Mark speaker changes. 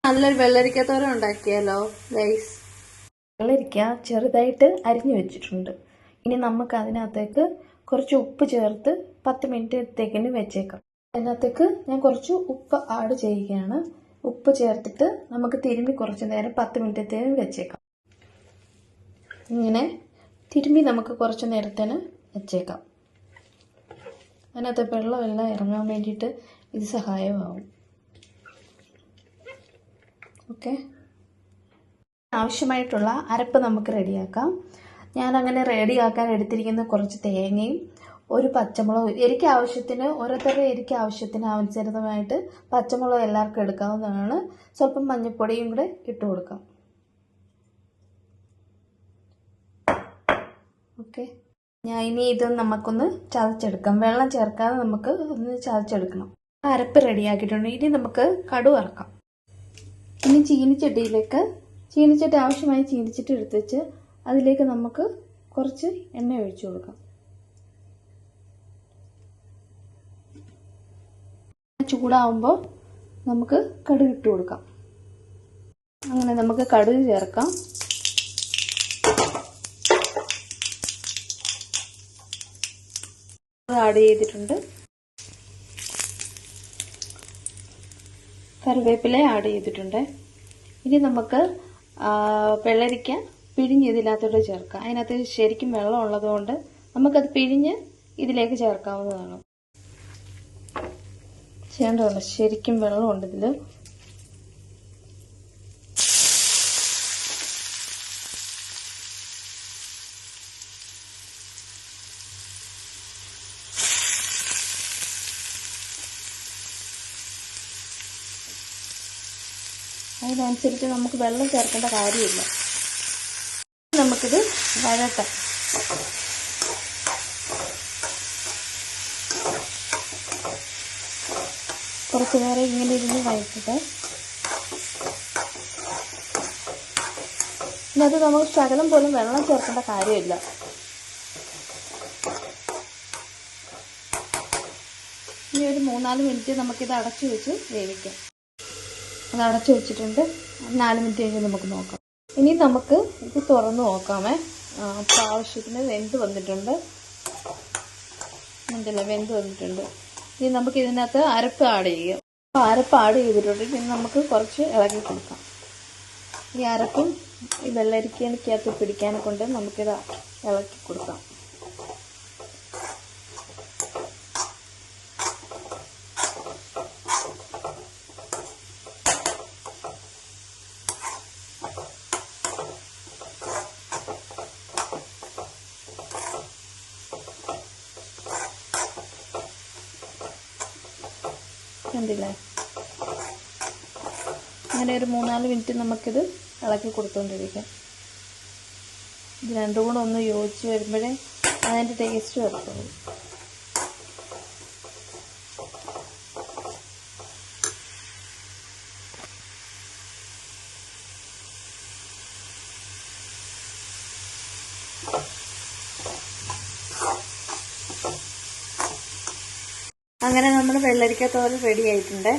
Speaker 1: നല്ലൊരു വെള്ളരിക്കത്തോരൻ ഉണ്ടാക്കിയാലോ ഗൈസ്.
Speaker 2: വെള്ളരിക്ക ചെറുതായിട്ട് അരിഞ്ഞു വെച്ചിട്ടുണ്ട്. ഇനി നമുക്ക് അതിനകത്തേക്ക് കുറച്ച് ഉപ്പ് ചേർത്ത് 10 മിനിറ്റത്തേക്കിന് വെച്ചേക്കാം. അതിനകത്തേക്ക് ഞാൻ കുറച്ച് ഉപ്പ് ആഡ് ചെയ്യുകയാണ്. ഉപ്പ് ചേർത്തിട്ട് നമുക്ക് തിരുമ്മി കുറച്ച് നേരം 10 മിനിറ്റത്തേക്ക് വെച്ചേക്കാം. ഇങ്ങനെ തിരുമ്മി നമുക്ക് കുറച്ച് നേരത്തേന് വെച്ചേക്കാം. അതിനകത്ത് വെള്ളമെല്ലാം ഇറങ്ങാൻ വേണ്ടിയിട്ട് ഇത് സഹായമാവും. ഓക്കെ, ആവശ്യമായിട്ടുള്ള അരപ്പ് നമുക്ക് റെഡിയാക്കാം. ഞാനങ്ങനെ റെഡിയാക്കാൻ എടുത്തിരിക്കുന്ന കുറച്ച് തേങ്ങയും ഒരു പച്ചമുളകും. എരിക്ക് ആവശ്യത്തിന് ഓരോരുത്തരുടെ എരിക്ക് ആവശ്യത്തിന് അനുസരിതമായിട്ട് പച്ചമുളക് എല്ലാവർക്കും എടുക്കാവുന്നതാണ്. സ്വല്പം മഞ്ഞൾപ്പൊടിയും കൂടെ ഇട്ട് കൊടുക്കാം. ഓക്കെ, ഞാൻ ഇനി ഇത് നമുക്കൊന്ന് ചതച്ചെടുക്കാം. വെള്ളം ചേർക്കാതെ നമുക്ക് ഒന്ന് ചതച്ചെടുക്കണം. അരപ്പ് റെഡിയാക്കിയിട്ടുണ്ട്. ഇനി നമുക്ക് കടുക് വറക്കാം. ഇനി ചീനിച്ചട്ടി ആവശ്യമായി ചീനിച്ചട്ടി എടുത്ത് വെച്ച് അതിലേക്ക് നമുക്ക് കുറച്ച് എണ്ണ ഒഴിച്ചു കൊടുക്കാം. ചൂടാവുമ്പോൾ നമുക്ക് കടുക് ഇട്ട് കൊടുക്കാം. അങ്ങനെ നമുക്ക് കടുക് ചേർക്കാം. ആഡ് ചെയ്തിട്ടുണ്ട്. കറിവേപ്പില ആഡ് ചെയ്തിട്ടുണ്ട്. ഇനി നമുക്ക് വെള്ളരിക്ക പിഴിഞ്ഞ് ഇതിനകത്തോട്ട് ചേർക്കാം. അതിനകത്ത് ശരിക്കും വെള്ളം ഉള്ളതുകൊണ്ട് നമുക്കത് പിഴിഞ്ഞ് ഇതിലേക്ക് ചേർക്കാവുന്നതാണ്. ചെയ്യേണ്ടതുണ്ട്, ശരിക്കും വെള്ളമുണ്ട് ഇതിൽ. അതിനനുസരിച്ച് നമുക്ക് വെള്ളം ചേർക്കേണ്ട കാര്യമില്ല. നമുക്കിത് വഴറ്റാം. കുറച്ച് നേരം ഇങ്ങനെ ഇരുന്ന് വഴറ്റിട്ട് ഇതിനകത്ത് നമുക്ക് ശകലം പോലും വെള്ളം ചേർക്കേണ്ട കാര്യമില്ല. ഇനി ഒരു 3-4 മിനിറ്റ് നമുക്കിത് അടച്ചു വെച്ച് വേവിക്കാം. അത് അടച്ചു വെച്ചിട്ടുണ്ട്. 4 മിനിറ്റ് കഴിഞ്ഞ് നമുക്ക് നോക്കാം. ഇനി നമുക്ക് ഇത് തുറന്ന് നോക്കാമേ. അപ്പോൾ ആവശ്യത്തിന് വെന്ത് വന്നിട്ടുണ്ട്. എന്തല്ലേ വെന്ത് വന്നിട്ടുണ്ട്. ഇനി നമുക്ക് ഇതിനകത്ത് അരപ്പ് ആഡ് ചെയ്യാം. അപ്പോൾ അരപ്പ് ആഡ് ചെയ്തിട്ടുണ്ട്. ഇനി നമുക്ക് കുറച്ച് ഇളക്കി കൊടുക്കാം. ഈ അരപ്പും ഈ വെള്ളരിക്കകത്ത് പിടിക്കാനെ കൊണ്ട് നമുക്കിത് ഇളക്കി കൊടുക്കാം. കണ്ടില്ലേ, അങ്ങനെ ഒരു 3-4 മിനിറ്റ് നമുക്കിത് ഇളക്കി കൊടുത്തുകൊണ്ടിരിക്കാം. ഇത് രണ്ടും കൂടെ ഒന്ന് യോജിച്ച് വരുമ്പോഴേ അതിൻ്റെ ടേസ്റ്റ് വരത്തുള്ളൂ. അങ്ങനെ നമ്മുടെ വെള്ളരിക്ക തോരൻ റെഡി ആയിട്ടുണ്ട്.